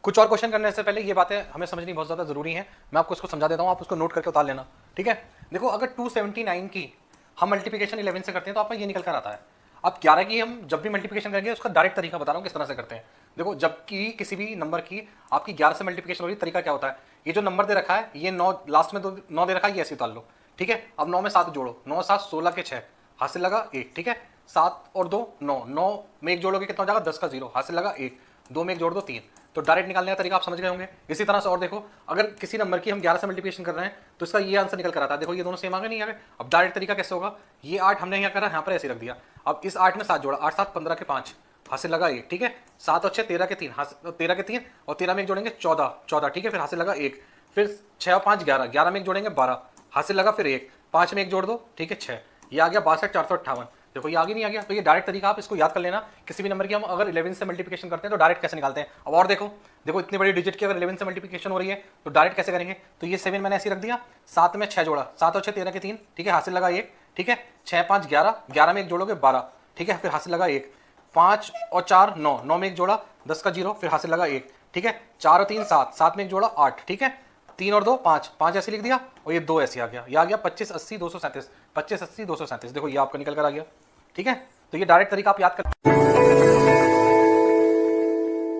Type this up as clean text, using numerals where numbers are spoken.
कुछ और क्वेश्चन करने से पहले ये बातें हमें समझनी बहुत ज़्यादा ज़रूरी है। मैं आपको इसको समझा देता हूँ, आप उसको नोट करके उतार लेना, ठीक है। देखो अगर 279 की हम मल्टीप्लिकेशन 11 से करते हैं तो आपको ये निकल कर आता है। अब 11 की हम जब भी मल्टीप्लिकेशन करेंगे उसका डायरेक्ट तरीका बता रहा हूँ किस तरह से करते हैं। देखो जबकि किसी भी नंबर की आपकी 11 से मल्टीप्लिकेशन हो रही है, तरीका क्या होता है, ये जो नंबर दे रखा है ये 9 लास्ट में 9 दे रखा है, ये ऐसे उतार लो, ठीक है। अब 9 में 7 जोड़ो, 9 7 16 के 6, हाथ से लगा 1, ठीक है। 7 और 2 9, 9 में 1 जोड़ोगे कितना हो जाएगा, 10 का 0, हाथ से लगा 1, 2 में 1 जोड़ दो 3। तो डायरेक्ट निकालने का तरीका आप समझ गए होंगे। इसी तरह से और देखो, अगर किसी नंबर की हम 11 से मल्टीप्लिकेशन कर रहे हैं तो इसका ये आंसर निकल कर आता है। देखो ये दोनों सेम आ गए, नहीं आ गए। अब डायरेक्ट तरीका कैसे होगा, ये 8 हमने यहाँ करा, यहाँ पर ऐसे रख दिया। अब इस 8 में 7 जोड़ा, 8 7 15 के 5, हाथ से लगा 1, ठीक है। 7 और 6 13 के 3, 13 के 3 और 13 में 1 जोड़ेंगे 14, 14, ठीक है। फिर हाथ से लगा 1, फिर 6 और 5 11, 11 में 1 जोड़ेंगे 12, हाथ से लगा फिर 1, 5 में 1 जोड़ दो, ठीक है 6। ये आ गया 62 458। देखो ये आगे नहीं आ गया, तो ये डायरेक्ट तरीका आप इसको याद कर लेना। किसी भी नंबर की हम अगर 11 से मल्टीप्लिकेशन करते हैं तो डायरेक्ट कैसे निकालते हैं। अब और देखो, देखो इतनी बड़ी डिजिट की अगर 11 से मल्टीप्लिकेशन हो रही है तो डायरेक्ट कैसे करेंगे। तो ये 7 मैंने ऐसे रख दिया, 7 में 6 जोड़ा, 7 और 6 13 के 3, ठीक है। हाथ से लगा 1, ठीक है। 6 5 11, 11 में 1 जोड़ोगे 12, ठीक है। फिर हाथ से लगा 1, 5 और 4 9, 9 में 1 जोड़ा 10 का 0, फिर हाथ से लगा 1, ठीक है। 4 और 3 7, 7 में 1 जोड़ा 8, ठीक है। 3 और 2 5, 5 ऐसे लिख दिया और ये 2 ऐसे आ गया। ये आ गया 25 80 237, 25 80 237। देखो ये आपका निकल कर आ गया, ठीक है। तो ये डायरेक्ट तरीका आप याद कर